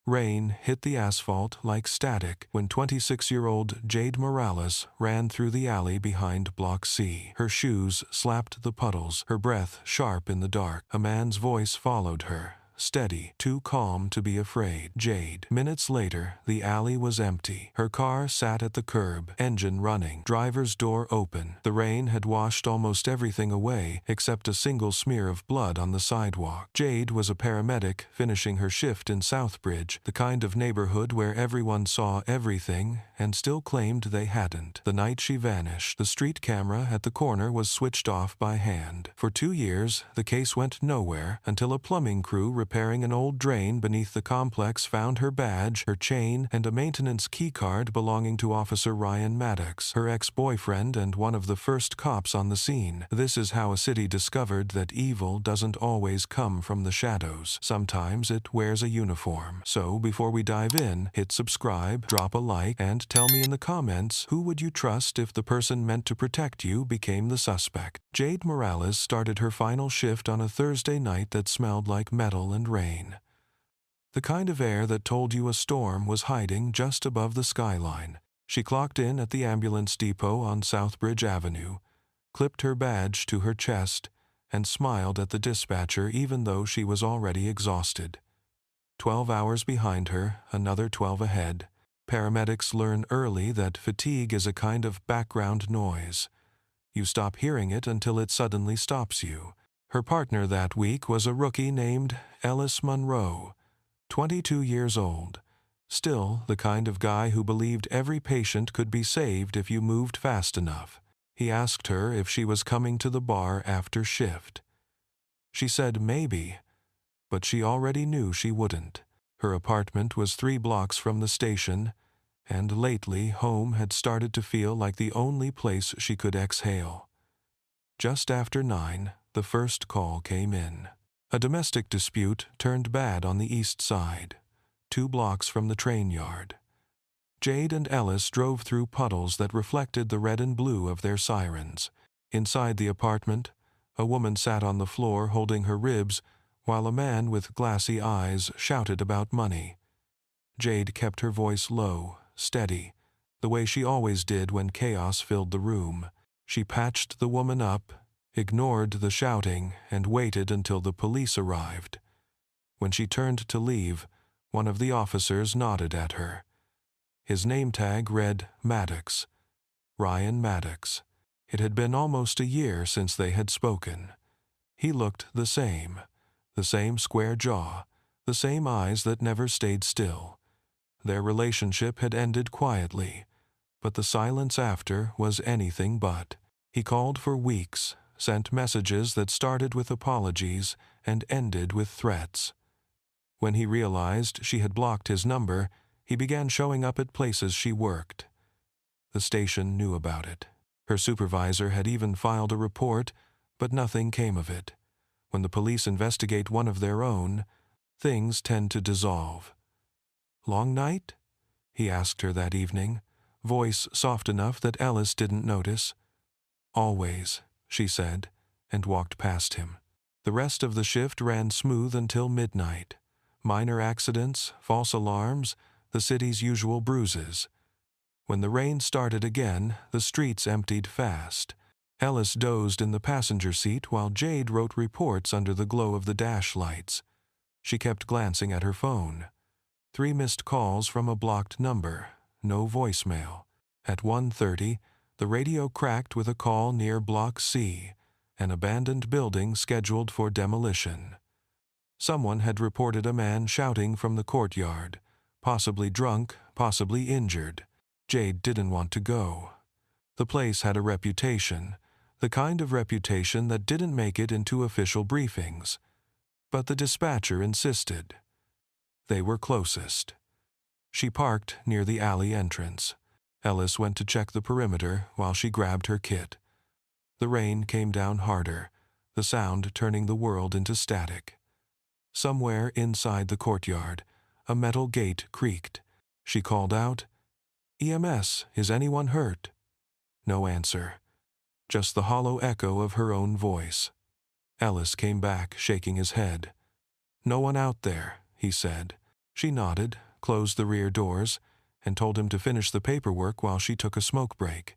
Rain hit the asphalt like static when 26-year-old Jade Morales ran through the alley behind Block C. Her shoes slapped the puddles, her breath sharp in the dark. A man's voice followed her, steady, too calm to be afraid. Jade. Minutes later, the alley was empty. Her car sat at the curb, engine running, driver's door open. The rain had washed almost everything away except a single smear of blood on the sidewalk. Jade was a paramedic finishing her shift in Southbridge, the kind of neighborhood where everyone saw everything and still claimed they hadn't. The night she vanished, the street camera at the corner was switched off by hand. For 2 years, the case went nowhere until a plumbing crew repairing an old drain beneath the complex found her badge, her chain, and a maintenance keycard belonging to Officer Ryan Maddox, her ex-boyfriend and one of the first cops on the scene. This is how a city discovered that evil doesn't always come from the shadows. Sometimes it wears a uniform. So before we dive in, hit subscribe, drop a like, and tell me in the comments, who would you trust if the person meant to protect you became the suspect? Jade Morales started her final shift on a Thursday night that smelled like metal and rain. The kind of air that told you a storm was hiding just above the skyline. She clocked in at the ambulance depot on Southbridge Avenue, clipped her badge to her chest, and smiled at the dispatcher even though she was already exhausted. 12 hours behind her, another 12 ahead. Paramedics learn early that fatigue is a kind of background noise. You stop hearing it until it suddenly stops you. Her partner that week was a rookie named Ellis Monroe, 22 years old. Still the kind of guy who believed every patient could be saved if you moved fast enough. He asked her if she was coming to the bar after shift. She said maybe, but she already knew she wouldn't. Her apartment was 3 blocks from the station, and lately home had started to feel like the only place she could exhale. Just after 9, the first call came in. A domestic dispute turned bad on the east side, 2 blocks from the train yard. Jade and Ellis drove through puddles that reflected the red and blue of their sirens. Inside the apartment, a woman sat on the floor holding her ribs, while a man with glassy eyes shouted about money. Jade kept her voice low, steady, the way she always did when chaos filled the room. She patched the woman up, ignored the shouting, and waited until the police arrived. When she turned to leave, one of the officers nodded at her. His name tag read Maddox, Ryan Maddox. It had been almost a year since they had spoken. He looked the same square jaw, the same eyes that never stayed still. Their relationship had ended quietly, but the silence after was anything but. He called for weeks, sent messages that started with apologies and ended with threats. When he realized she had blocked his number, he began showing up at places she worked. The station knew about it. Her supervisor had even filed a report, but nothing came of it. When the police investigate one of their own, things tend to dissolve. "Long night?" he asked her that evening, voice soft enough that Ellis didn't notice. "Always," she said, and walked past him. The rest of the shift ran smooth until midnight. Minor accidents, false alarms, the city's usual bruises. When the rain started again, the streets emptied fast. Ellis dozed in the passenger seat while Jade wrote reports under the glow of the dash lights. She kept glancing at her phone. 3 missed calls from a blocked number, no voicemail. At 1:30, the radio cracked with a call near Block C, an abandoned building scheduled for demolition. Someone had reported a man shouting from the courtyard, possibly drunk, possibly injured. Jade didn't want to go. The place had a reputation, the kind of reputation that didn't make it into official briefings. But the dispatcher insisted. They were closest. She parked near the alley entrance. Ellis went to check the perimeter while she grabbed her kit. The rain came down harder, the sound turning the world into static. Somewhere inside the courtyard, a metal gate creaked. She called out, "EMS, is anyone hurt?" No answer. Just the hollow echo of her own voice. Ellis came back, shaking his head. "No one out there," he said. She nodded, closed the rear doors, and told him to finish the paperwork while she took a smoke break.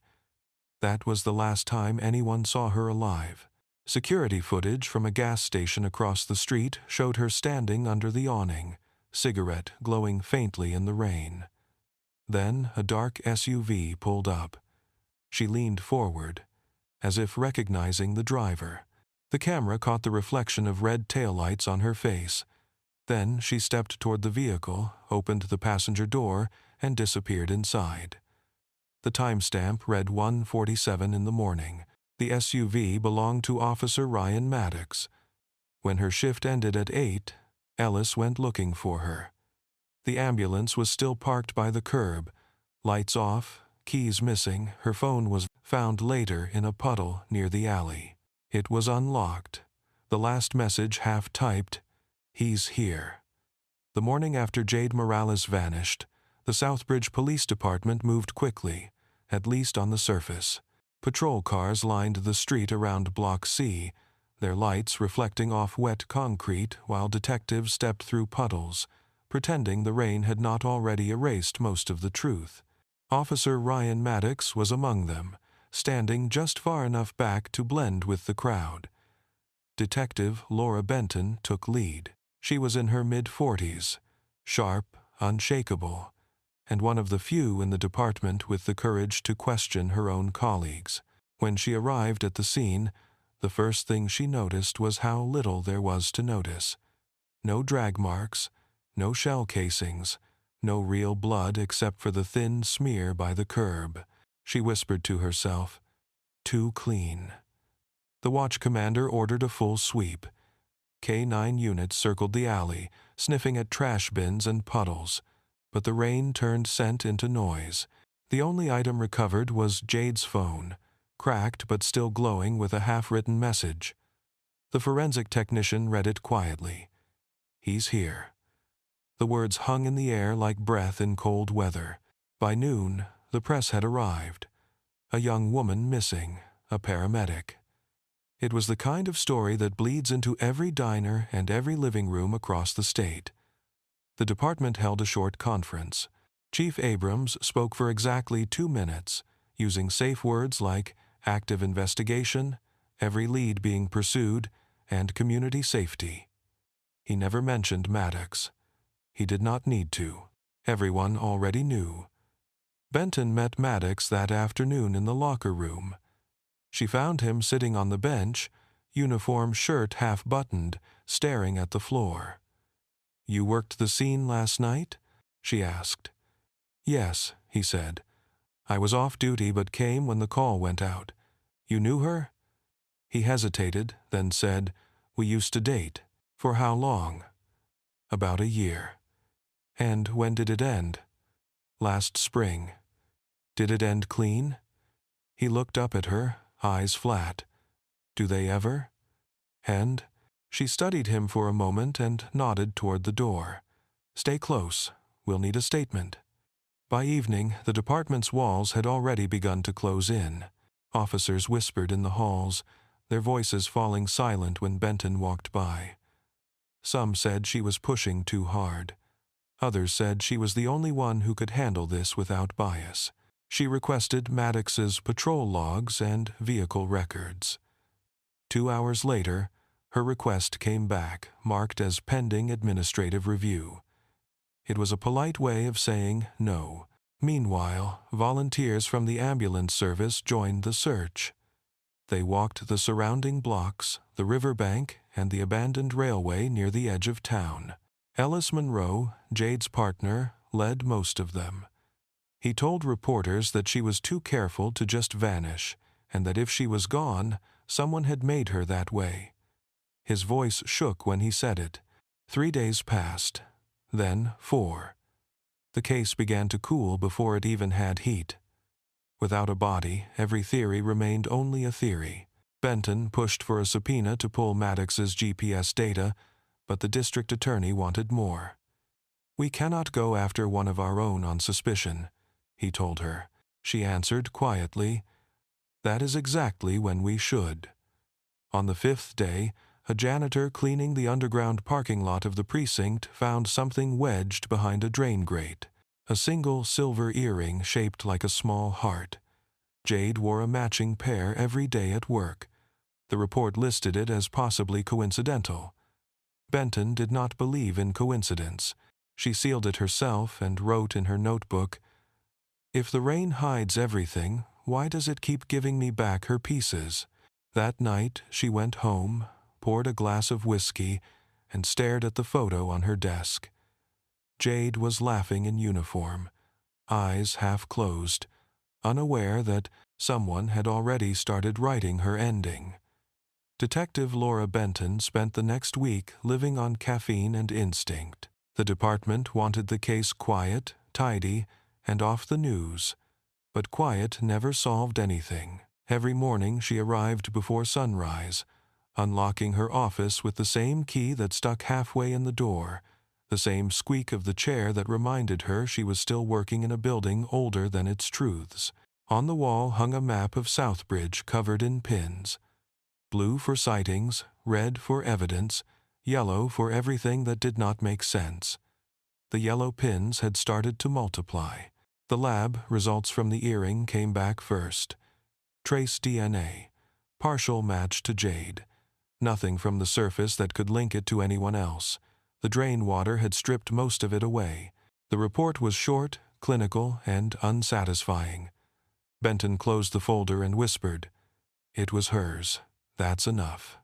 That was the last time anyone saw her alive. Security footage from a gas station across the street showed her standing under the awning, cigarette glowing faintly in the rain. Then a dark SUV pulled up. She leaned forward, as if recognizing the driver. The camera caught the reflection of red taillights on her face. Then she stepped toward the vehicle, opened the passenger door, and disappeared inside. The timestamp read 1:47 in the morning. The SUV belonged to Officer Ryan Maddox. When her shift ended at 8, Ellis went looking for her. The ambulance was still parked by the curb, lights off, keys missing. Her phone was found later in a puddle near the alley. It was unlocked. The last message half-typed, "He's here." The morning after Jade Morales vanished, the Southbridge Police Department moved quickly, at least on the surface. Patrol cars lined the street around Block C, their lights reflecting off wet concrete while detectives stepped through puddles, pretending the rain had not already erased most of the truth. Officer Ryan Maddox was among them, standing just far enough back to blend with the crowd. Detective Laura Benton took lead. She was in her mid-40s, sharp, unshakable, and one of the few in the department with the courage to question her own colleagues. When she arrived at the scene, the first thing she noticed was how little there was to notice. No drag marks, no shell casings, no real blood except for the thin smear by the curb. She whispered to herself, "Too clean." The watch commander ordered a full sweep. K-9 units circled the alley, sniffing at trash bins and puddles. But the rain turned scent into noise. The only item recovered was Jade's phone, cracked but still glowing with a half-written message. The forensic technician read it quietly. "He's here." The words hung in the air like breath in cold weather. By noon, the press had arrived. A young woman missing, a paramedic. It was the kind of story that bleeds into every diner and every living room across the state. The department held a short conference. Chief Abrams spoke for exactly 2 minutes, using safe words like active investigation, every lead being pursued, and community safety. He never mentioned Maddox. He did not need to. Everyone already knew. Benton met Maddox that afternoon in the locker room. She found him sitting on the bench, uniform shirt half-buttoned, staring at the floor. "You worked the scene last night?" she asked. "Yes," he said. "I was off duty but came when the call went out. You knew her?" He hesitated, then said, "We used to date." "For how long?" "About a year." "And when did it end?" "Last spring." "Did it end clean?" He looked up at her, eyes flat. "Do they ever?" "And?" She studied him for a moment and nodded toward the door. "Stay close. We'll need a statement." By evening, the department's walls had already begun to close in. Officers whispered in the halls, their voices falling silent when Benton walked by. Some said she was pushing too hard. Others said she was the only one who could handle this without bias. She requested Maddox's patrol logs and vehicle records. 2 hours later, her request came back, marked as pending administrative review. It was a polite way of saying no. Meanwhile, volunteers from the ambulance service joined the search. They walked the surrounding blocks, the riverbank, and the abandoned railway near the edge of town. Ellis Monroe, Jade's partner, led most of them. He told reporters that she was too careful to just vanish, and that if she was gone, someone had made her that way. His voice shook when he said it. 3 days passed, then 4. The case began to cool before it even had heat. Without a body, every theory remained only a theory. Benton pushed for a subpoena to pull Maddox's GPS data, but the district attorney wanted more. "We cannot go after one of our own on suspicion," he told her. She answered quietly, "That is exactly when we should." On the 5th day, A janitor cleaning the underground parking lot of the precinct found something wedged behind a drain grate. A single silver earring shaped like a small heart. Jade wore a matching pair every day at work. The report listed it as possibly coincidental. Benton did not believe in coincidence. She sealed it herself and wrote in her notebook, "If the rain hides everything, why does it keep giving me back her pieces?" That night she went home, poured a glass of whiskey, and stared at the photo on her desk. Jade was laughing in uniform, eyes half closed, unaware that someone had already started writing her ending. Detective Laura Benton spent the next week living on caffeine and instinct. The department wanted the case quiet, tidy, and off the news. But quiet never solved anything. Every morning she arrived before sunrise, unlocking her office with the same key that stuck halfway in the door, the same squeak of the chair that reminded her she was still working in a building older than its truths. On the wall hung a map of Southbridge covered in pins. Blue for sightings, red for evidence, yellow for everything that did not make sense. The yellow pins had started to multiply. The lab results from the earring came back first. Trace DNA. Partial match to Jade. Nothing from the surface that could link it to anyone else. The drain water had stripped most of it away. The report was short, clinical, and unsatisfying. Benton closed the folder and whispered, "It was hers. That's enough."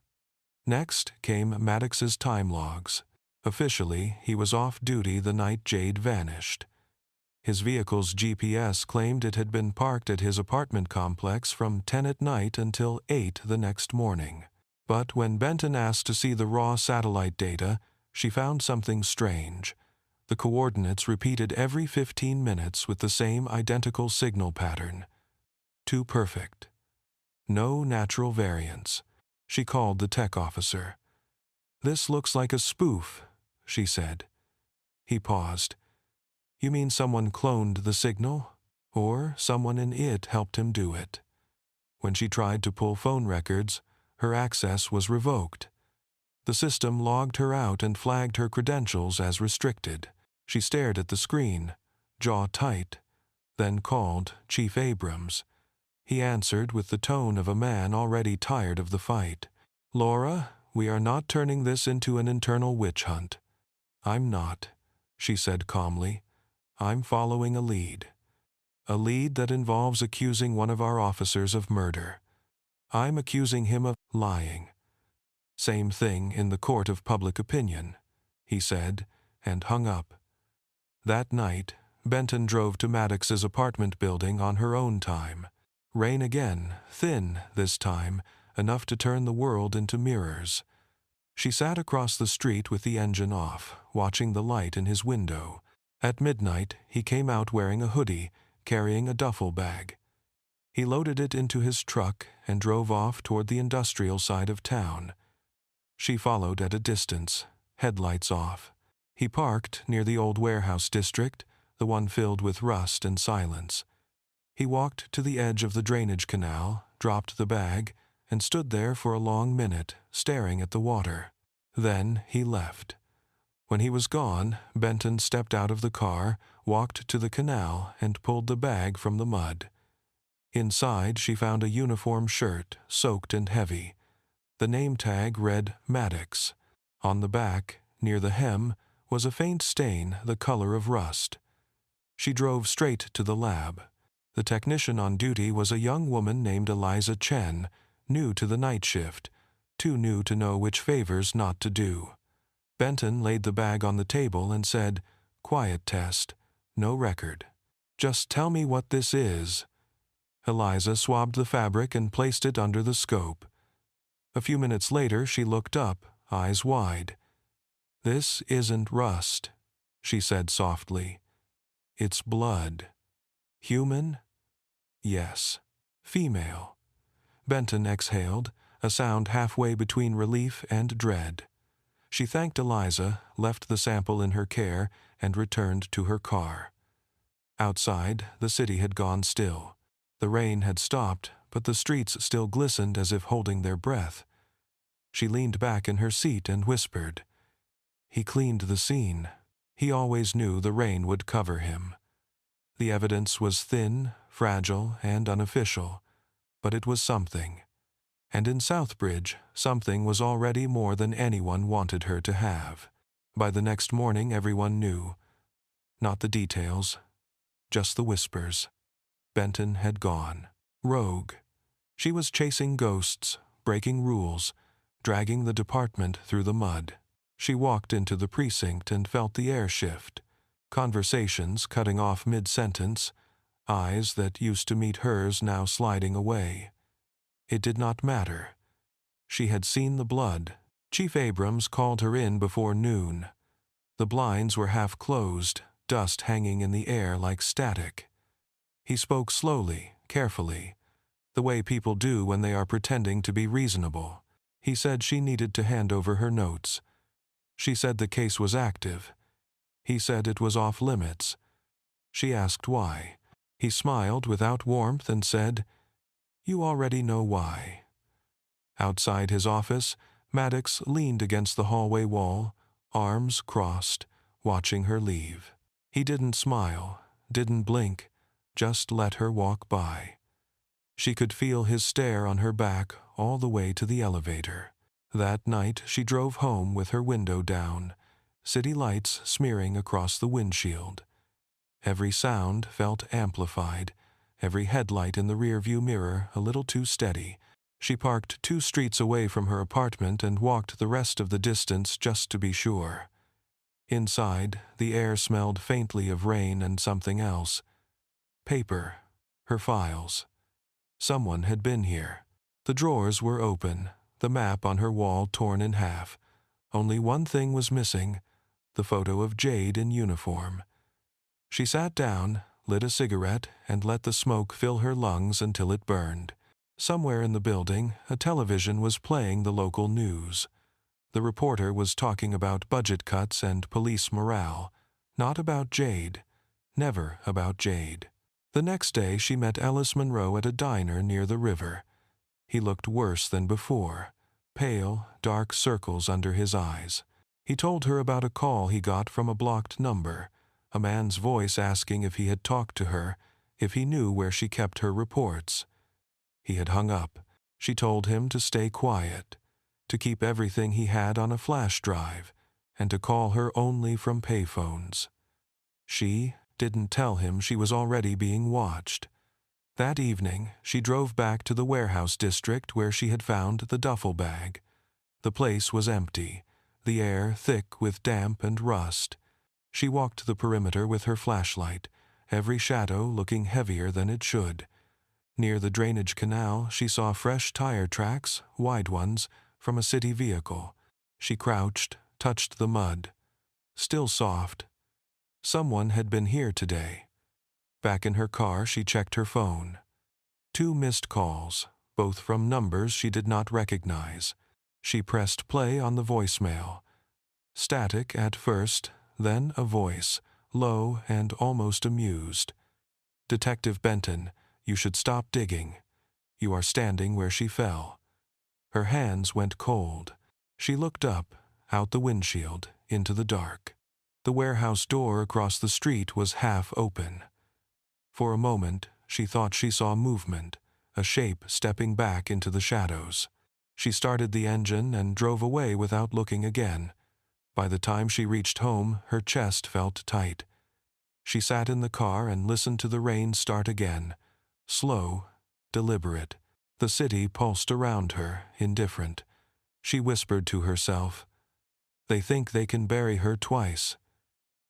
Next came Maddox's time logs. Officially, he was off duty the night Jade vanished. His vehicle's GPS claimed it had been parked at his apartment complex from 10 at night until 8 the next morning. But when Benton asked to see the raw satellite data, she found something strange. The coordinates repeated every 15 minutes with the same identical signal pattern. Too perfect. No natural variance. She called the tech officer. "This looks like a spoof," she said. He paused. "You mean someone cloned the signal? Or someone in it helped him do it?" When she tried to pull phone records, her access was revoked. The system logged her out and flagged her credentials as restricted. She stared at the screen, jaw tight, then called Chief Abrams. He answered with the tone of a man already tired of the fight. "Laura, we are not turning this into an internal witch hunt." "I'm not," she said calmly. "I'm following a lead. A lead that involves accusing one of our officers of murder. I'm accusing him of lying." "Same thing in the court of public opinion," he said, and hung up. That night, Benton drove to Maddox's apartment building on her own time. Rain again, thin this time, enough to turn the world into mirrors. She sat across the street with the engine off, watching the light in his window. At midnight, he came out wearing a hoodie, carrying a duffel bag. He loaded it into his truck and drove off toward the industrial side of town. She followed at a distance, headlights off. He parked near the old warehouse district, the one filled with rust and silence. He walked to the edge of the drainage canal, dropped the bag, and stood there for a long minute, staring at the water. Then he left. When he was gone, Benton stepped out of the car, walked to the canal, and pulled the bag from the mud. Inside, she found a uniform shirt, soaked and heavy. The name tag read Maddox. On the back, near the hem, was a faint stain the color of rust. She drove straight to the lab. The technician on duty was a young woman named Eliza Chen, new to the night shift, too new to know which favors not to do. Benton laid the bag on the table and said, "Quiet test, no record. Just tell me what this is." Eliza swabbed the fabric and placed it under the scope. A few minutes later she looked up, eyes wide. "This isn't rust," she said softly. "It's blood. Human?" "Yes." "Female." Benton exhaled, a sound halfway between relief and dread. She thanked Eliza, left the sample in her care, and returned to her car. Outside, the city had gone still. The rain had stopped, but the streets still glistened as if holding their breath. She leaned back in her seat and whispered, "He cleaned the scene. He always knew the rain would cover him." The evidence was thin, fragile, and unofficial, but it was something. And in Southbridge, something was already more than anyone wanted her to have. By the next morning, everyone knew. Not the details, just the whispers. Benton had gone. Rogue. She was chasing ghosts, breaking rules, dragging the department through the mud. She walked into the precinct and felt the air shift. Conversations cutting off mid-sentence, eyes that used to meet hers now sliding away. It did not matter. She had seen the blood. Chief Abrams called her in before noon. The blinds were half closed, dust hanging in the air like static. He spoke slowly, carefully, the way people do when they are pretending to be reasonable. He said she needed to hand over her notes. She said the case was active. He said it was off limits. She asked why. He smiled without warmth and said, "You already know why." Outside his office, Maddox leaned against the hallway wall, arms crossed, watching her leave. He didn't smile, didn't blink, just let her walk by. She could feel his stare on her back all the way to the elevator. That night she drove home with her window down, city lights smearing across the windshield. Every sound felt amplified, every headlight in the rearview mirror a little too steady. She parked 2 streets away from her apartment and walked the rest of the distance just to be sure. Inside, the air smelled faintly of rain and something else. Paper. Her files. Someone had been here. The drawers were open, the map on her wall torn in half. Only one thing was missing, the photo of Jade in uniform. She sat down, lit a cigarette, and let the smoke fill her lungs until it burned. Somewhere in the building, a television was playing the local news. The reporter was talking about budget cuts and police morale, not about Jade, never about Jade. The next day she met Ellis Monroe at a diner near the river. He looked worse than before, pale, dark circles under his eyes. He told her about a call he got from a blocked number, a man's voice asking if he had talked to her, if he knew where she kept her reports. He had hung up. She told him to stay quiet, to keep everything he had on a flash drive, and to call her only from payphones. She didn't tell him she was already being watched. That evening, she drove back to the warehouse district where she had found the duffel bag. The place was empty, the air thick with damp and rust. She walked the perimeter with her flashlight, every shadow looking heavier than it should. Near the drainage canal, she saw fresh tire tracks, wide ones, from a city vehicle. She crouched, touched the mud. Still soft. Someone had been here today. Back in her car, she checked her phone. 2 missed calls, both from numbers she did not recognize. She pressed play on the voicemail. Static at first, then a voice, low and almost amused. "Detective Benton, you should stop digging. You are standing where she fell." Her hands went cold. She looked up, out the windshield, into the dark. The warehouse door across the street was half open. For a moment, she thought she saw movement, a shape stepping back into the shadows. She started the engine and drove away without looking again. By the time she reached home, her chest felt tight. She sat in the car and listened to the rain start again. Slow, deliberate. The city pulsed around her, indifferent. She whispered to herself, "They think they can bury her twice."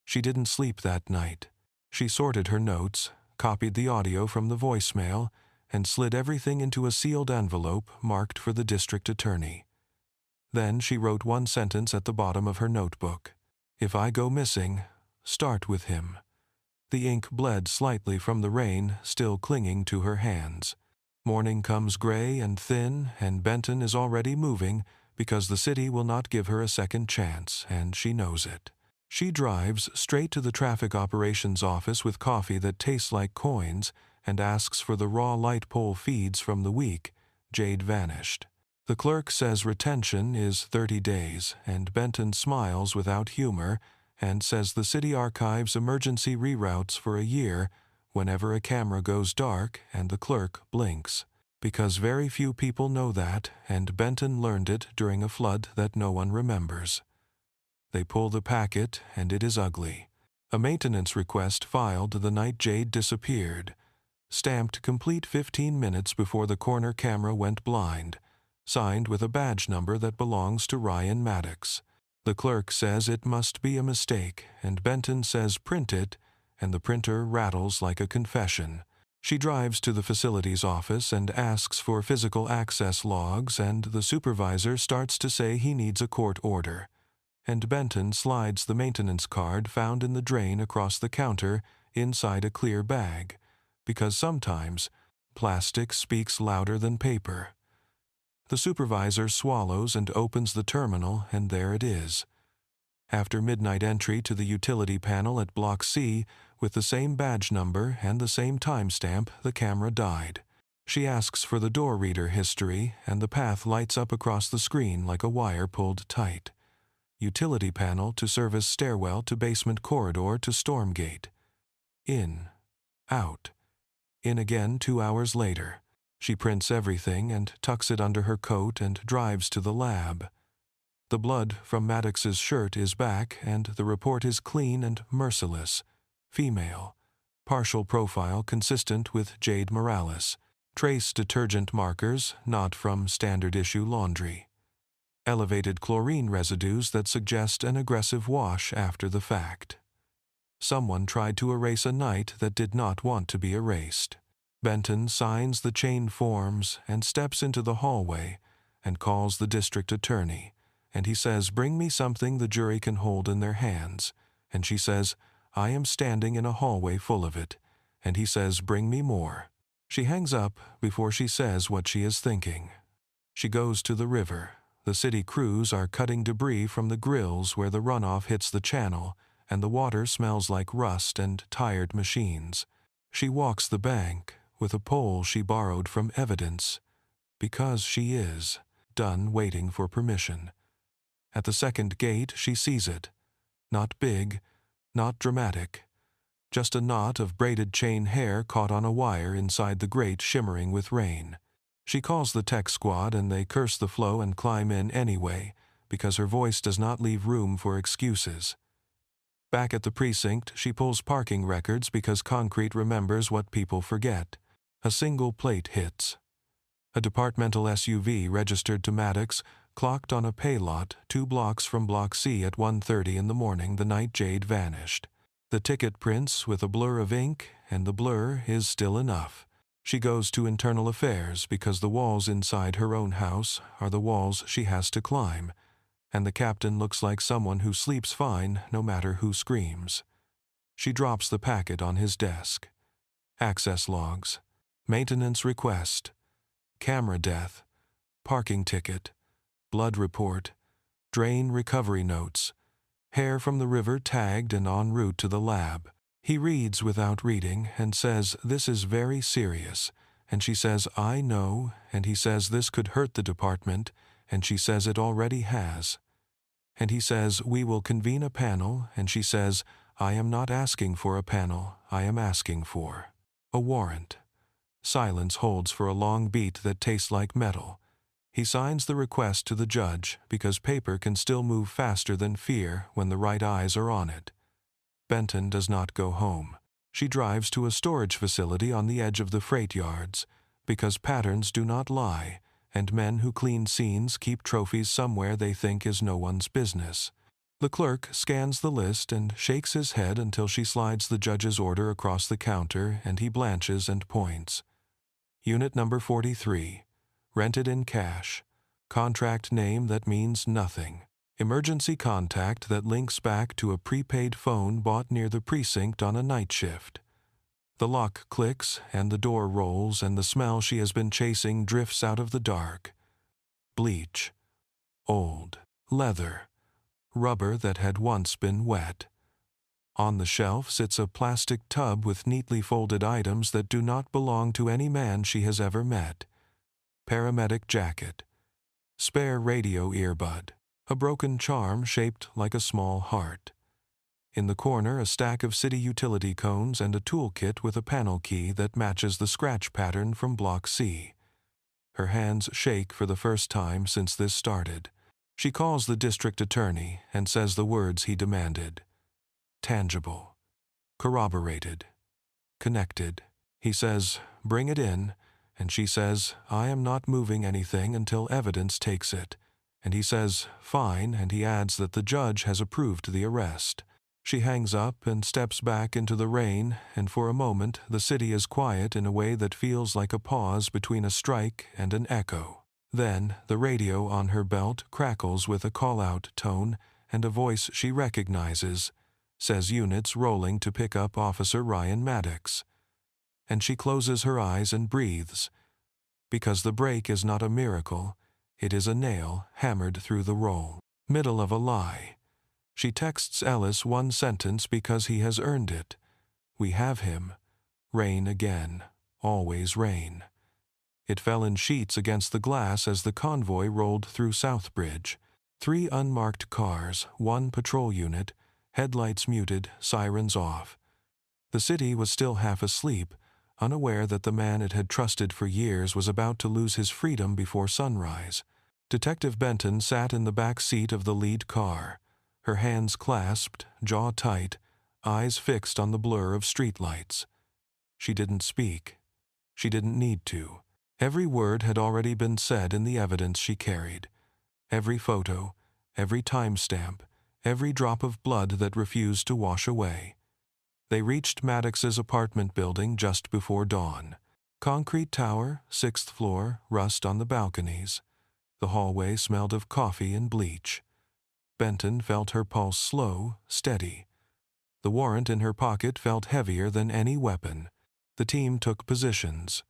She didn't sleep that night. She sorted her notes, copied the audio from the voicemail, and slid everything into a sealed envelope marked for the district attorney. Then she wrote one sentence at the bottom of her notebook. "If I go missing, start with him." The ink bled slightly from the rain, still clinging to her hands. Morning comes gray and thin, and Benton is already moving because the city will not give her a second chance, and she knows it. She drives straight to the traffic operations office with coffee that tastes like coins and asks for the raw light pole feeds from the week. Jade vanished. The clerk says retention is 30 days, and Benton smiles without humor and says the city archives emergency reroutes for a year whenever a camera goes dark and the clerk blinks. Because very few people know that, and Benton learned it during a flood that no one remembers. They pull the packet, and it is ugly. A maintenance request filed the night Jade disappeared. Stamped complete 15 minutes before the corner camera went blind. Signed with a badge number that belongs to Ryan Maddox. The clerk says it must be a mistake, and Benton says print it, and the printer rattles like a confession. She drives to the facilities office and asks for physical access logs, and the supervisor starts to say he needs a court order. And Benton slides the maintenance card found in the drain across the counter inside a clear bag, because sometimes plastic speaks louder than paper. The supervisor swallows and opens the terminal, and there it is. After midnight entry to the utility panel at Block C, with the same badge number and the same timestamp, the camera died. She asks for the door reader history, and the path lights up across the screen like a wire pulled tight. Utility panel to service stairwell to basement corridor to storm gate. In. Out. In again 2 hours later. She prints everything and tucks it under her coat and drives to the lab. The blood from Maddox's shirt is back, and the report is clean and merciless. Female. Partial profile consistent with Jade Morales. Trace detergent markers not from standard issue laundry. Elevated chlorine residues that suggest an aggressive wash after the fact. Someone tried to erase a night that did not want to be erased. Benton signs the chain forms and steps into the hallway and calls the district attorney, and he says, "Bring me something the jury can hold in their hands." And she says, "I am standing in a hallway full of it." And he says, "Bring me more." She hangs up before she says what she is thinking. She goes to the river. The city crews are cutting debris from the grills where the runoff hits the channel, and the water smells like rust and tired machines. She walks the bank with a pole she borrowed from evidence, because she is done waiting for permission. At the second gate she sees it. Not big, not dramatic. Just a knot of braided chain hair caught on a wire inside the grate shimmering with rain. She calls the tech squad and they curse the flow and climb in anyway, because her voice does not leave room for excuses. Back at the precinct, she pulls parking records because concrete remembers what people forget. A single plate hits. A departmental SUV registered to Maddox clocked on a pay lot 2 blocks from Block C at 1:30 in the morning the night Jade vanished. The ticket prints with a blur of ink, and the blur is still enough. She goes to internal affairs because the walls inside her own house are the walls she has to climb, and the captain looks like someone who sleeps fine no matter who screams. She drops the packet on his desk. Access logs. Maintenance request. Camera death. Parking ticket. Blood report. Drain recovery notes. Hair from the river tagged and en route to the lab. He reads without reading and says, "This is very serious." And she says, "I know." And he says, "This could hurt the department." And she says, "It already has." And he says, "We will convene a panel." And she says, "I am not asking for a panel. I am asking for a warrant." Silence holds for a long beat that tastes like metal. He signs the request to the judge because paper can still move faster than fear when the right eyes are on it. Benton does not go home. She drives to a storage facility on the edge of the freight yards because patterns do not lie, and men who clean scenes keep trophies somewhere they think is no one's business. The clerk scans the list and shakes his head until she slides the judge's order across the counter, and he blanches and points. Unit number 43. Rented in cash. Contract name that means nothing. Emergency contact that links back to a prepaid phone bought near the precinct on a night shift. The lock clicks and the door rolls and the smell she has been chasing drifts out of the dark. Bleach. Old. Leather. Rubber that had once been wet. On the shelf sits a plastic tub with neatly folded items that do not belong to any man she has ever met. Paramedic jacket. spare radio earbud, a broken charm shaped like a small heart. In the corner, a stack of city utility cones and a toolkit with a panel key that matches the scratch pattern from Block C. Her hands shake for the first time since this started. She calls the district attorney and says the words he demanded. Tangible. Corroborated. Connected. He says, "Bring it in," and she says, "I am not moving anything until evidence takes it." And he says, "Fine," and he adds that the judge has approved the arrest. She hangs up and steps back into the rain, and for a moment the city is quiet in a way that feels like a pause between a strike and an echo. Then the radio on her belt crackles with a call-out tone, and a voice she recognizes says units rolling to pick up Officer Ryan Maddox. And she closes her eyes and breathes, because the break is not a miracle, it is a nail hammered through the roll. Middle of a lie. She texts Ellis one sentence because he has earned it. We have him. Rain again. Always rain. It fell in sheets against the glass as the convoy rolled through Southbridge. 3 unmarked cars, 1 patrol unit, headlights muted, sirens off. The city was still half asleep, unaware that the man it had trusted for years was about to lose his freedom before sunrise. Detective Benton sat in the back seat of the lead car, her hands clasped, jaw tight, eyes fixed on the blur of streetlights. She didn't speak. She didn't need to. Every word had already been said in the evidence she carried. Every photo, every timestamp, every drop of blood that refused to wash away. They reached Maddox's apartment building just before dawn. Concrete tower, 6th floor, rust on the balconies. The hallway smelled of coffee and bleach. Benton felt her pulse slow, steady. The warrant in her pocket felt heavier than any weapon. The team took positions.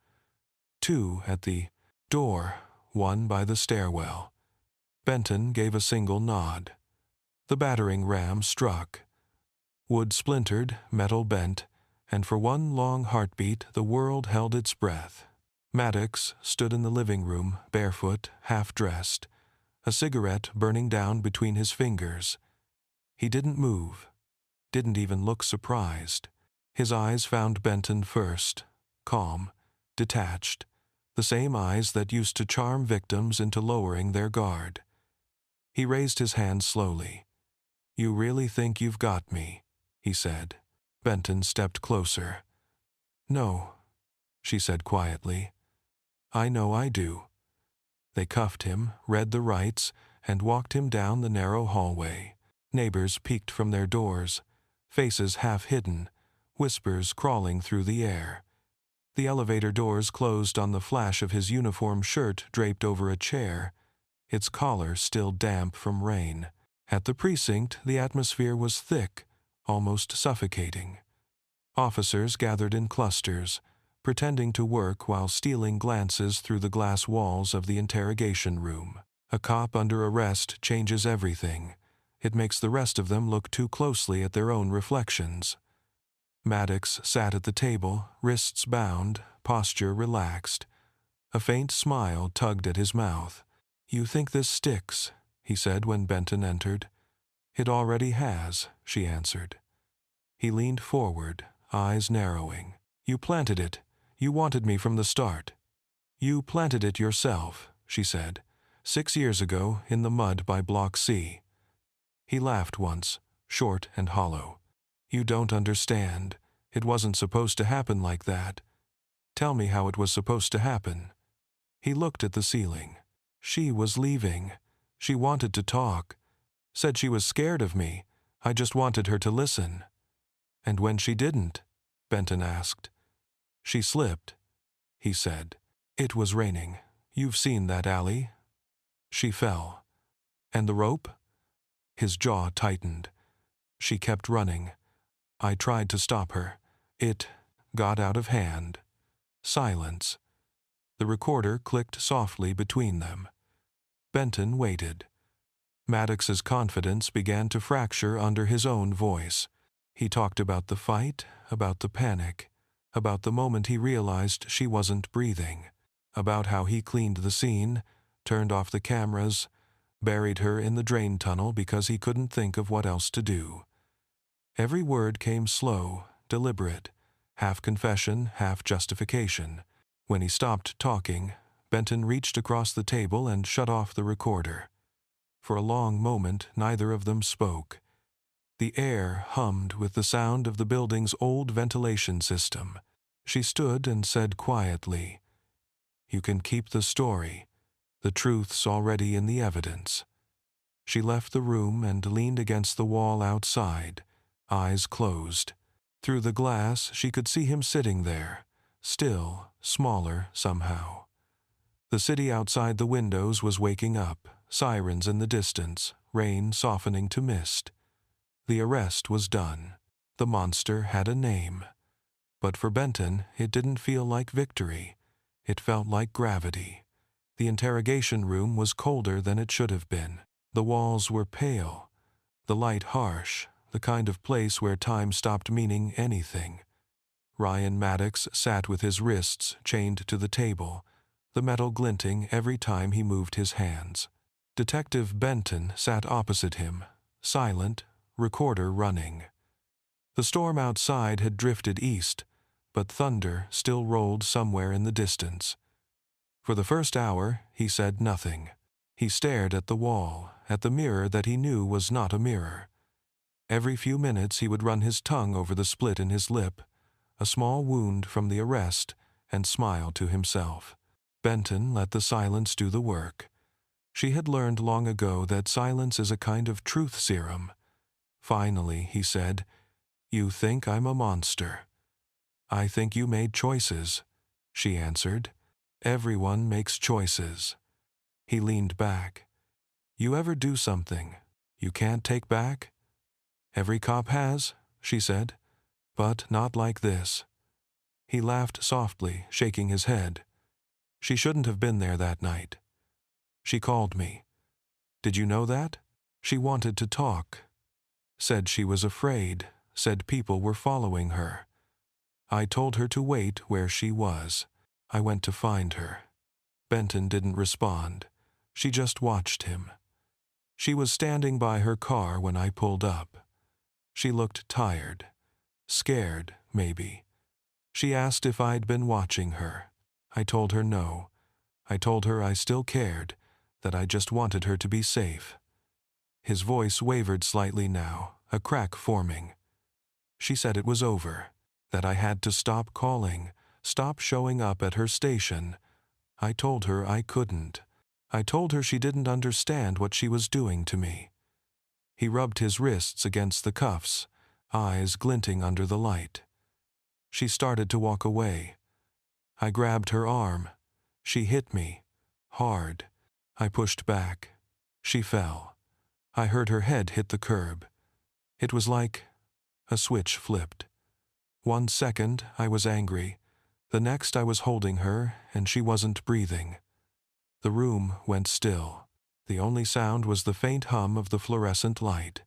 2 at the door, 1 by the stairwell. Benton gave a single nod. The battering ram struck. Wood splintered, metal bent, and for one long heartbeat the world held its breath. Maddox stood in the living room, barefoot, half-dressed, a cigarette burning down between his fingers. He didn't move, didn't even look surprised. His eyes found Benton first, calm, detached, the same eyes that used to charm victims into lowering their guard. He raised his hand slowly. "You really think you've got me?" he said. Benton stepped closer. "No," she said quietly. "I know I do." They cuffed him, read the rights, and walked him down the narrow hallway. Neighbors peeked from their doors, faces half hidden, whispers crawling through the air. The elevator doors closed on the flash of his uniform shirt draped over a chair, its collar still damp from rain. At the precinct, the atmosphere was thick, almost suffocating. Officers gathered in clusters, pretending to work while stealing glances through the glass walls of the interrogation room. A cop under arrest changes everything. It makes the rest of them look too closely at their own reflections. Maddox sat at the table, wrists bound, posture relaxed. A faint smile tugged at his mouth. "You think this sticks?" he said when Benton entered. "It already has," she answered. He leaned forward, eyes narrowing. "You planted it. You wanted me from the start." "You planted it yourself," she said, 6 years ago in the mud by Block C. He laughed once, short and hollow. "You don't understand. It wasn't supposed to happen like that. Tell me how it was supposed to happen." He looked at the ceiling. "She was leaving. She wanted to talk. Said she was scared of me. I just wanted her to listen." "And when she didn't?" Benton asked. "She slipped," he said. "It was raining. You've seen that alley." "She fell." "And the rope?" His jaw tightened. "She kept running. I tried to stop her. It got out of hand." Silence. The recorder clicked softly between them. Benton waited. Maddox's confidence began to fracture under his own voice. He talked about the fight, about the panic, about the moment he realized she wasn't breathing, about how he cleaned the scene, turned off the cameras, buried her in the drain tunnel because he couldn't think of what else to do. Every word came slow, deliberate, half confession, half justification. When he stopped talking, Benton reached across the table and shut off the recorder. For a long moment, neither of them spoke. The air hummed with the sound of the building's old ventilation system. She stood and said quietly, "You can keep the story. The truth's already in the evidence." She left the room and leaned against the wall outside, eyes closed. Through the glass, she could see him sitting there, still, smaller somehow. The city outside the windows was waking up, sirens in the distance, rain softening to mist. The arrest was done. The monster had a name. But for Benton, it didn't feel like victory. It felt like gravity. The interrogation room was colder than it should have been. The walls were pale, the light harsh, the kind of place where time stopped meaning anything. Ryan Maddox sat with his wrists chained to the table, the metal glinting every time he moved his hands. Detective Benton sat opposite him, silent, recorder running. The storm outside had drifted east, but thunder still rolled somewhere in the distance. For the first hour, he said nothing. He stared at the wall, at the mirror that he knew was not a mirror. Every few minutes he would run his tongue over the split in his lip, a small wound from the arrest, and smile to himself. Benton let the silence do the work. She had learned long ago that silence is a kind of truth serum. Finally, he said, "You think I'm a monster." "I think you made choices," she answered. "Everyone makes choices." He leaned back. "You ever do something you can't take back?" "Every cop has," she said, "but not like this." He laughed softly, shaking his head. "She shouldn't have been there that night. She called me. Did you know that? She wanted to talk. Said she was afraid, said people were following her. I told her to wait where she was. I went to find her." Benton didn't respond. She just watched him. She was standing by her car when I pulled up. She looked tired. Scared, maybe. She asked if I'd been watching her. I told her no. I told her I still cared, that I just wanted her to be safe. His voice wavered slightly now, a crack forming. She said it was over, that I had to stop calling, stop showing up at her station. I told her I couldn't. I told her she didn't understand what she was doing to me. He rubbed his wrists against the cuffs, eyes glinting under the light. She started to walk away. I grabbed her arm. She hit me. Hard. I pushed back. She fell. I heard her head hit the curb. It was like a switch flipped. 1 second, I was angry. The next, I was holding her, and she wasn't breathing. The room went still. The only sound was the faint hum of the fluorescent light.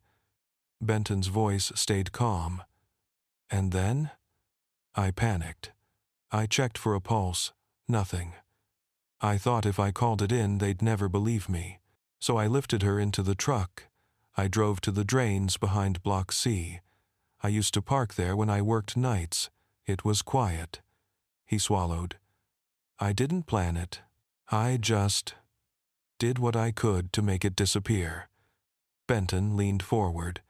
Benton's voice stayed calm. And then? I panicked. I checked for a pulse. Nothing. I thought if I called it in, they'd never believe me. So I lifted her into the truck. I drove to the drains behind Block C. I used to park there when I worked nights. It was quiet. He swallowed. I didn't plan it. I just did what I could to make it disappear. Benton leaned forward.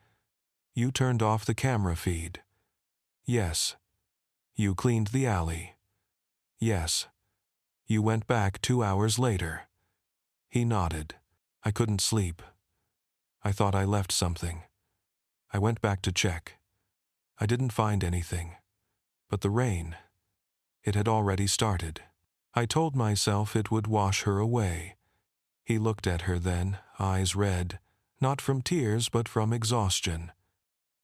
You turned off the camera feed. Yes. You cleaned the alley. Yes. You went back 2 hours later. He nodded. I couldn't sleep. I thought I left something. I went back to check. I didn't find anything. But the rain, it had already started. I told myself it would wash her away. He looked at her then, eyes red, not from tears but from exhaustion.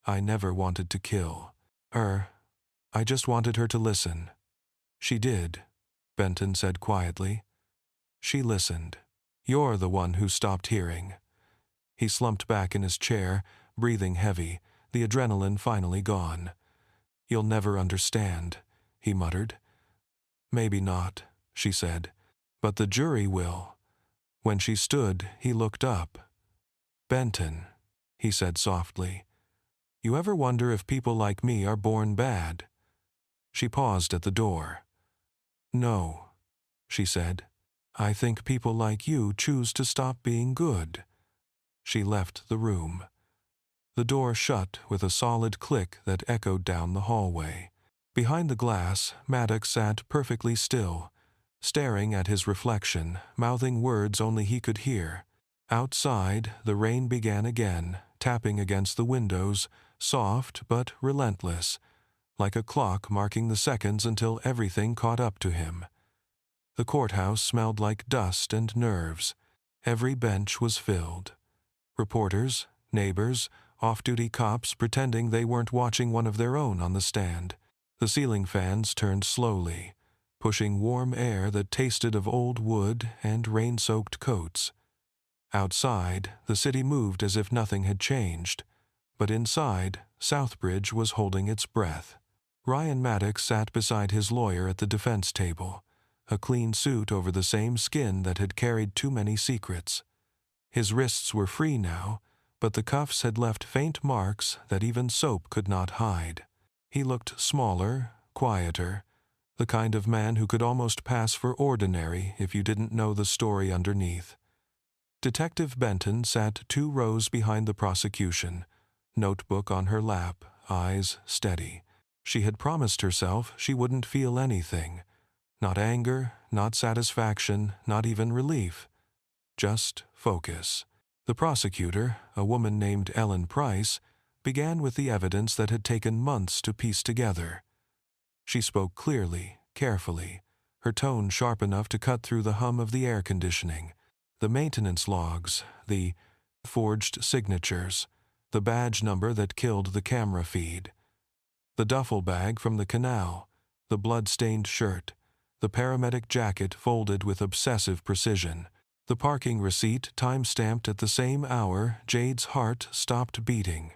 I never wanted to kill her. I just wanted her to listen. She did, Benton said quietly. She listened. You're the one who stopped hearing. He slumped back in his chair, breathing heavy, the adrenaline finally gone. You'll never understand, he muttered. Maybe not, she said, but the jury will. When she stood, he looked up. "Benton," he said softly, "you ever wonder if people like me are born bad?" She paused at the door. "No," she said. "I think people like you choose to stop being good." She left the room. The door shut with a solid click that echoed down the hallway. Behind the glass, Maddox sat perfectly still, staring at his reflection, mouthing words only he could hear. Outside, the rain began again, tapping against the windows, soft but relentless, like a clock marking the seconds until everything caught up to him. The courthouse smelled like dust and nerves. Every bench was filled. Reporters, neighbors, off-duty cops pretending they weren't watching one of their own on the stand. The ceiling fans turned slowly, pushing warm air that tasted of old wood and rain-soaked coats. Outside, the city moved as if nothing had changed, but inside, Southbridge was holding its breath. Ryan Maddox sat beside his lawyer at the defense table, a clean suit over the same skin that had carried too many secrets. His wrists were free now, but the cuffs had left faint marks that even soap could not hide. He looked smaller, quieter, the kind of man who could almost pass for ordinary if you didn't know the story underneath. Detective Benton sat 2 rows behind the prosecution, notebook on her lap, eyes steady. She had promised herself she wouldn't feel anything. Not anger, not satisfaction, not even relief. Just focus. The prosecutor, a woman named Ellen Price, began with the evidence that had taken months to piece together. She spoke clearly, carefully, her tone sharp enough to cut through the hum of the air conditioning. The maintenance logs, the forged signatures, the badge number that killed the camera feed, the duffel bag from the canal, the blood-stained shirt, the paramedic jacket folded with obsessive precision, the parking receipt time-stamped at the same hour Jade's heart stopped beating.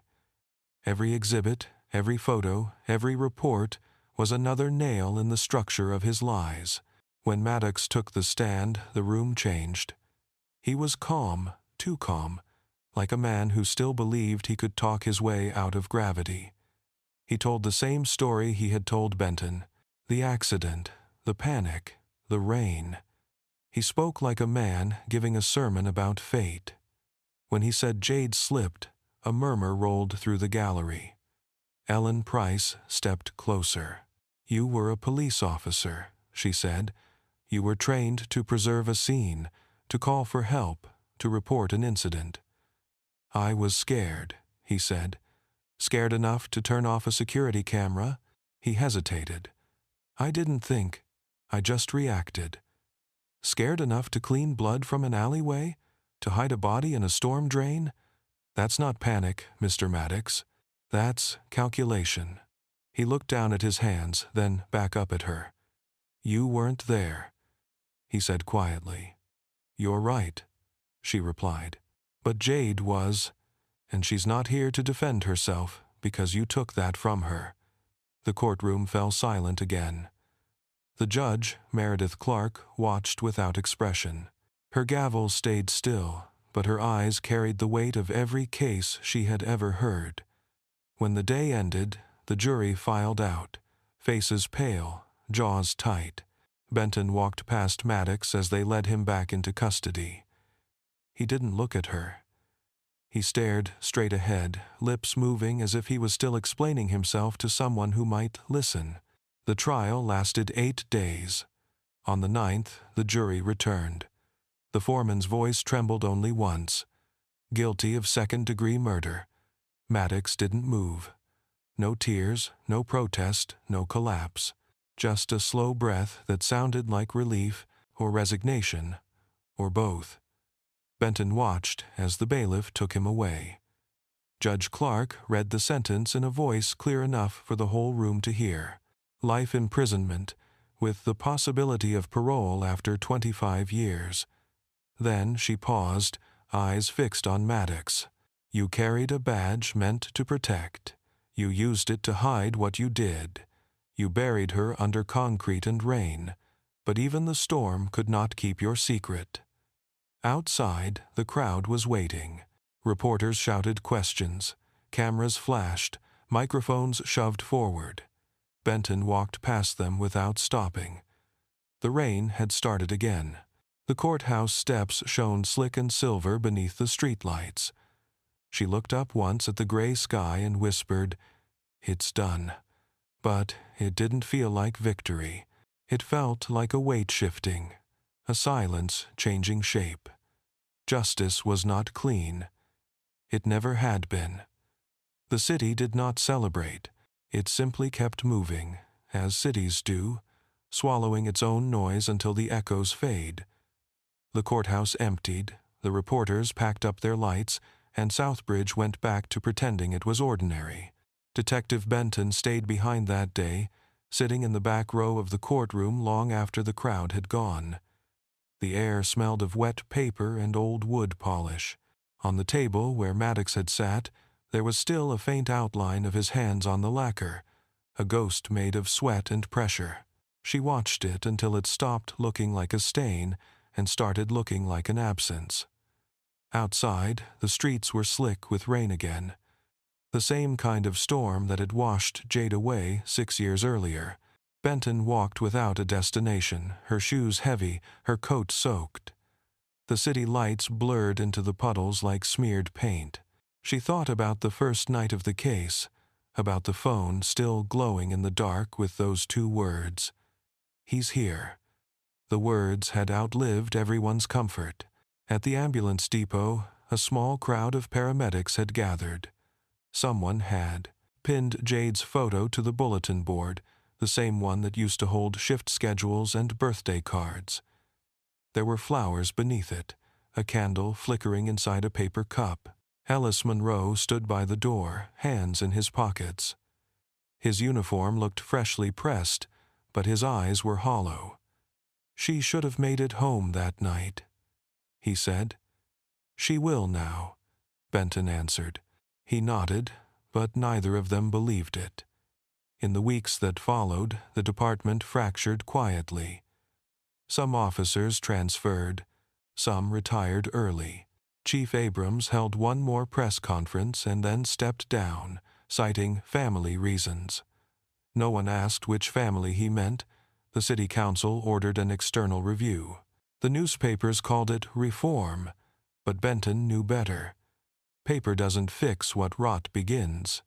Every exhibit, every photo, every report was another nail in the structure of his lies. When Maddox took the stand, the room changed. He was calm, too calm, like a man who still believed he could talk his way out of gravity. He told the same story he had told Benton: the accident, the panic, the rain. He spoke like a man giving a sermon about fate. When he said Jade slipped, a murmur rolled through the gallery. Ellen Price stepped closer. "You were a police officer," she said. "You were trained to preserve a scene, to call for help, to report an incident." "I was scared," he said. "Scared enough to turn off a security camera?" He hesitated. "I didn't think. I just reacted." "Scared enough to clean blood from an alleyway? To hide a body in a storm drain? That's not panic, Mr. Maddox. That's calculation." He looked down at his hands, then back up at her. "You weren't there," he said quietly. "You're right," she replied. "But Jade was, and she's not here to defend herself because you took that from her." The courtroom fell silent again. The judge, Meredith Clark, watched without expression. Her gavel stayed still, but her eyes carried the weight of every case she had ever heard. When the day ended, the jury filed out, faces pale, jaws tight. Benton walked past Maddox as they led him back into custody. He didn't look at her. He stared straight ahead, lips moving as if he was still explaining himself to someone who might listen. The trial lasted 8 days. On the 9th, the jury returned. The foreman's voice trembled only once. Guilty of second-degree murder. Maddox didn't move. No tears, no protest, no collapse. Just a slow breath that sounded like relief or resignation, or both. Benton watched as the bailiff took him away. Judge Clark read the sentence in a voice clear enough for the whole room to hear. Life imprisonment, with the possibility of parole after 25 years. Then she paused, eyes fixed on Maddox. "You carried a badge meant to protect. You used it to hide what you did. You buried her under concrete and rain, but even the storm could not keep your secret." Outside, the crowd was waiting. Reporters shouted questions. Cameras flashed, microphones shoved forward. Benton walked past them without stopping. The rain had started again. The courthouse steps shone slick and silver beneath the streetlights. She looked up once at the gray sky and whispered, "It's done." But it didn't feel like victory. It felt like a weight shifting, a silence changing shape. Justice was not clean. It never had been. The city did not celebrate. It simply kept moving, as cities do, swallowing its own noise until the echoes fade. The courthouse emptied, the reporters packed up their lights, and Southbridge went back to pretending it was ordinary. Detective Benton stayed behind that day, sitting in the back row of the courtroom long after the crowd had gone. The air smelled of wet paper and old wood polish. On the table where Maddox had sat, there was still a faint outline of his hands on the lacquer, a ghost made of sweat and pressure. She watched it until it stopped looking like a stain and started looking like an absence. Outside, the streets were slick with rain again. The same kind of storm that had washed Jade away 6 years earlier. Benton walked without a destination, her shoes heavy, her coat soaked. The city lights blurred into the puddles like smeared paint. She thought about the first night of the case, about the phone still glowing in the dark with those 2 words. "He's here." The words had outlived everyone's comfort. At the ambulance depot, a small crowd of paramedics had gathered. Someone had pinned Jade's photo to the bulletin board, the same one that used to hold shift schedules and birthday cards. There were flowers beneath it, a candle flickering inside a paper cup. Ellis Monroe stood by the door, hands in his pockets. His uniform looked freshly pressed, but his eyes were hollow. "She should have made it home that night," he said. "She will now," Benton answered. He nodded, but neither of them believed it. In the weeks that followed, the department fractured quietly. Some officers transferred, some retired early. Chief Abrams held one more press conference and then stepped down, citing family reasons. No one asked which family he meant. The city council ordered an external review. The newspapers called it reform, but Benton knew better. Paper doesn't fix what rot begins.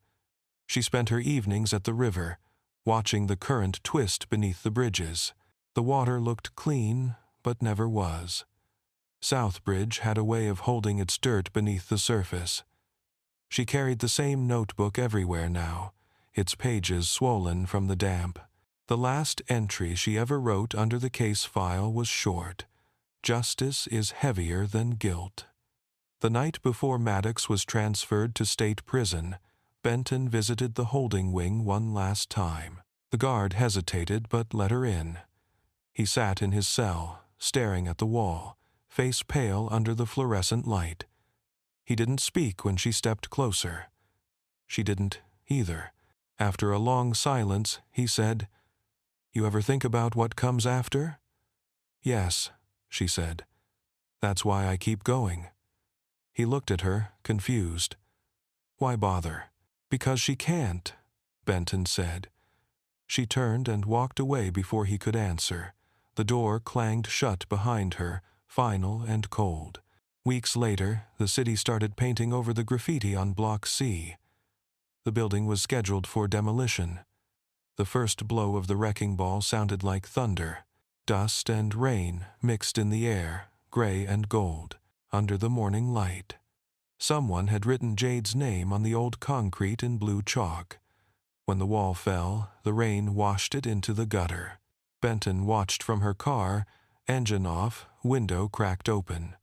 She spent her evenings at the river, watching the current twist beneath the bridges. The water looked clean, but never was. Southbridge had a way of holding its dirt beneath the surface. She carried the same notebook everywhere now, its pages swollen from the damp. The last entry she ever wrote under the case file was short. "Justice is heavier than guilt." The night before Maddox was transferred to state prison, Benton visited the holding wing one last time. The guard hesitated but let her in. He sat in his cell, staring at the wall, face pale under the fluorescent light. He didn't speak when she stepped closer. She didn't either. After a long silence, he said, "You ever think about what comes after?" "Yes," she said. "That's why I keep going." He looked at her, confused. "Why bother?" "Because she can't," Benton said. She turned and walked away before he could answer. The door clanged shut behind her, final and cold. Weeks later, the city started painting over the graffiti on Block C. The building was scheduled for demolition. The first blow of the wrecking ball sounded like thunder. Dust and rain mixed in the air, gray and gold, under the morning light. Someone had written Jade's name on the old concrete in blue chalk. When the wall fell, the rain washed it into the gutter. Benton watched from her car, engine off, window cracked open.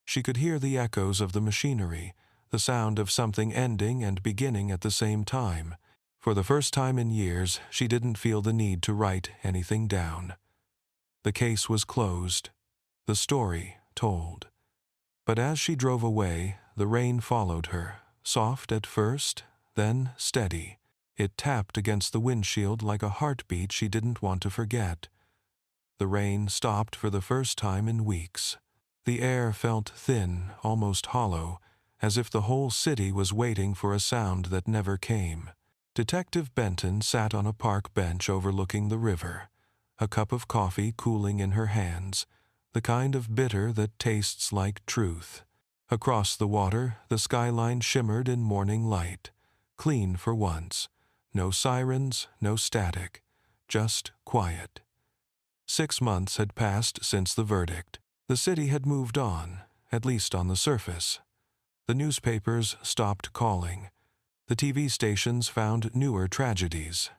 She could hear the echoes of the machinery, the sound of something ending and beginning at the same time. For the first time in years, she didn't feel the need to write anything down. The case was closed, the story told. But as she drove away, the rain followed her, soft at first, then steady. It tapped against the windshield like a heartbeat she didn't want to forget. The rain stopped for the first time in weeks. The air felt thin, almost hollow, as if the whole city was waiting for a sound that never came. Detective Benton sat on a park bench overlooking the river, a cup of coffee cooling in her hands, the kind of bitter that tastes like truth. Across the water, the skyline shimmered in morning light, clean for once. No sirens, no static, just quiet. 6 months had passed since the verdict. The city had moved on, at least on the surface. The newspapers stopped calling. The TV stations found newer tragedies.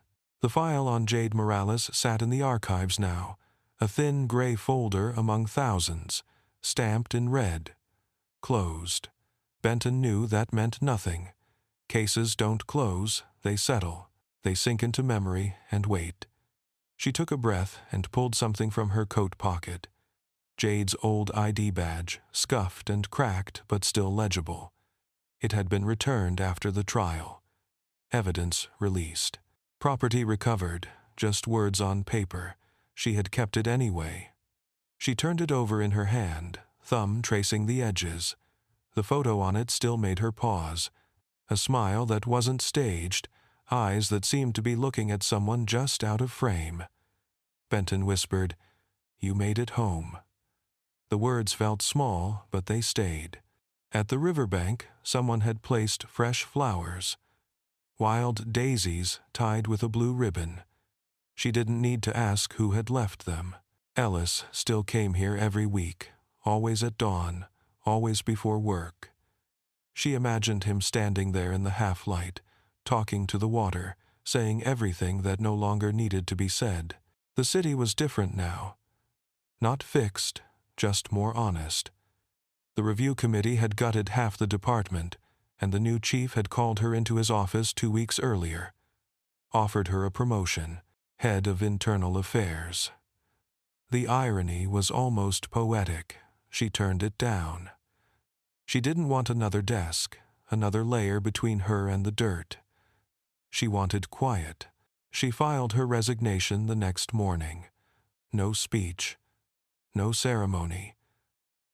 The file on Jade Morales sat in the archives now, a thin gray folder among thousands, stamped in red. Closed. Benton knew that meant nothing. Cases don't close, they settle. They sink into memory and wait. She took a breath and pulled something from her coat pocket. Jade's old ID badge, scuffed and cracked but still legible. It had been returned after the trial. Evidence released. Property recovered, just words on paper. She had kept it anyway. She turned it over in her hand, thumb tracing the edges. The photo on it still made her pause. A smile that wasn't staged, eyes that seemed to be looking at someone just out of frame. Benton whispered, "You made it home." The words felt small, but they stayed. At the riverbank, someone had placed fresh flowers. Wild daisies tied with a blue ribbon. She didn't need to ask who had left them. Ellis still came here every week, always at dawn, always before work. She imagined him standing there in the half-light, talking to the water, saying everything that no longer needed to be said. The city was different now. Not fixed, just more honest. The review committee had gutted half the department, and the new chief had called her into his office 2 weeks earlier. Offered her a promotion, head of internal affairs. The irony was almost poetic. She turned it down. She didn't want another desk, another layer between her and the dirt. She wanted quiet. She filed her resignation the next morning. No speech. No ceremony.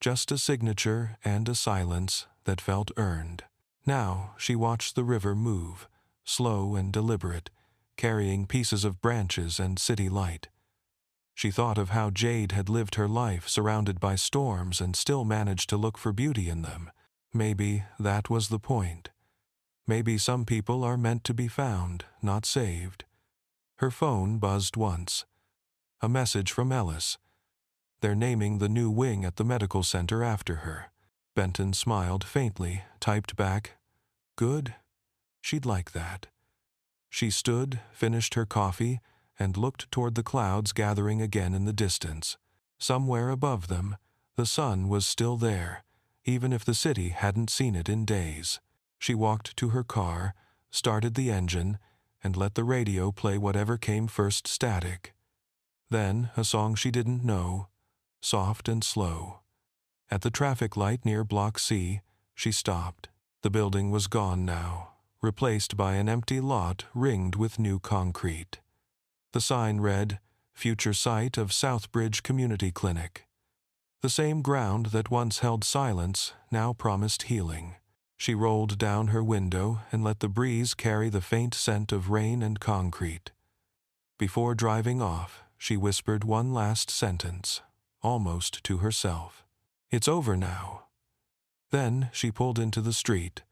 Just a signature and a silence that felt earned. Now she watched the river move, slow and deliberate, carrying pieces of branches and city light. She thought of how Jade had lived her life surrounded by storms and still managed to look for beauty in them. Maybe that was the point. Maybe some people are meant to be found, not saved. Her phone buzzed once. A message from Ellis. They're naming the new wing at the medical center after her. Benton smiled faintly, typed back, "Good. She'd like that." She stood, finished her coffee, and looked toward the clouds gathering again in the distance. Somewhere above them, the sun was still there, even if the city hadn't seen it in days. She walked to her car, started the engine, and let the radio play whatever came first static. Then a song she didn't know, soft and slow. At the traffic light near Block C, she stopped. The building was gone now, replaced by an empty lot ringed with new concrete. The sign read, "Future site of Southbridge Community Clinic." The same ground that once held silence now promised healing. She rolled down her window and let the breeze carry the faint scent of rain and concrete. Before driving off, she whispered one last sentence, almost to herself. "It's over now." Then she pulled into the street,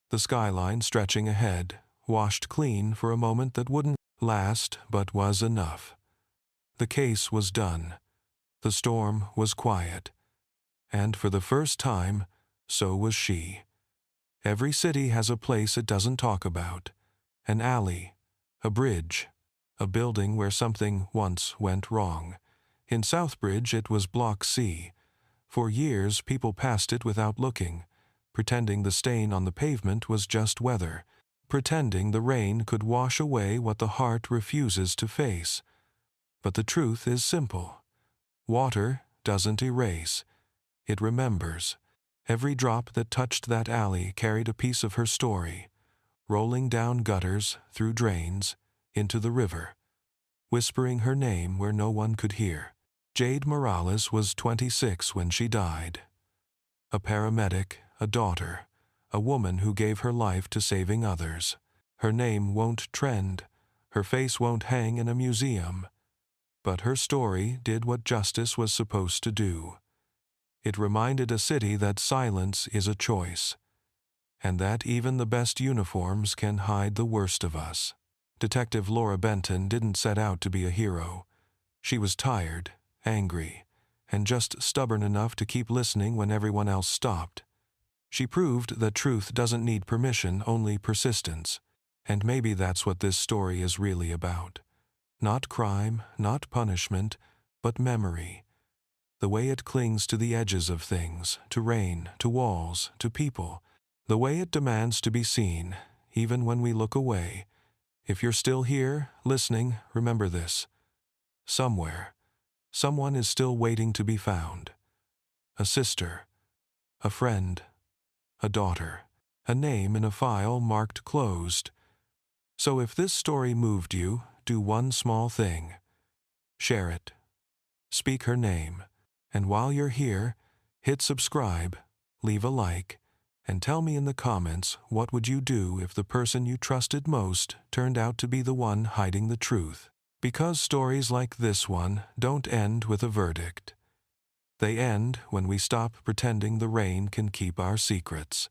the skyline stretching ahead, washed clean for a moment that wouldn't last but was enough. The case was done. The storm was quiet. And for the first time, so was she. Every city has a place it doesn't talk about. An alley, a bridge, a building where something once went wrong. In Southbridge it was Block C. For years people passed it without looking, pretending the stain on the pavement was just weather, pretending the rain could wash away what the heart refuses to face. But the truth is simple. Water doesn't erase. It remembers. Every drop that touched that alley carried a piece of her story, rolling down gutters, through drains, into the river, whispering her name where no one could hear. Jade Morales was 26 when she died. A paramedic, a daughter, a woman who gave her life to saving others. Her name won't trend, her face won't hang in a museum, but her story did what justice was supposed to do. It reminded a city that silence is a choice, and that even the best uniforms can hide the worst of us. Detective Laura Benton didn't set out to be a hero. She was tired, angry, and just stubborn enough to keep listening when everyone else stopped. She proved that truth doesn't need permission, only persistence. And maybe that's what this story is really about. Not crime, not punishment, but memory. The way it clings to the edges of things, to rain, to walls, to people. The way it demands to be seen, even when we look away. If you're still here, listening, remember this. Somewhere, someone is still waiting to be found. A sister, a friend, a daughter, a name in a file marked closed. So if this story moved you, do one small thing. Share it. Speak her name. And while you're here, hit subscribe, leave a like, and tell me in the comments what would you do if the person you trusted most turned out to be the one hiding the truth. Because stories like this one don't end with a verdict. They end when we stop pretending the rain can keep our secrets.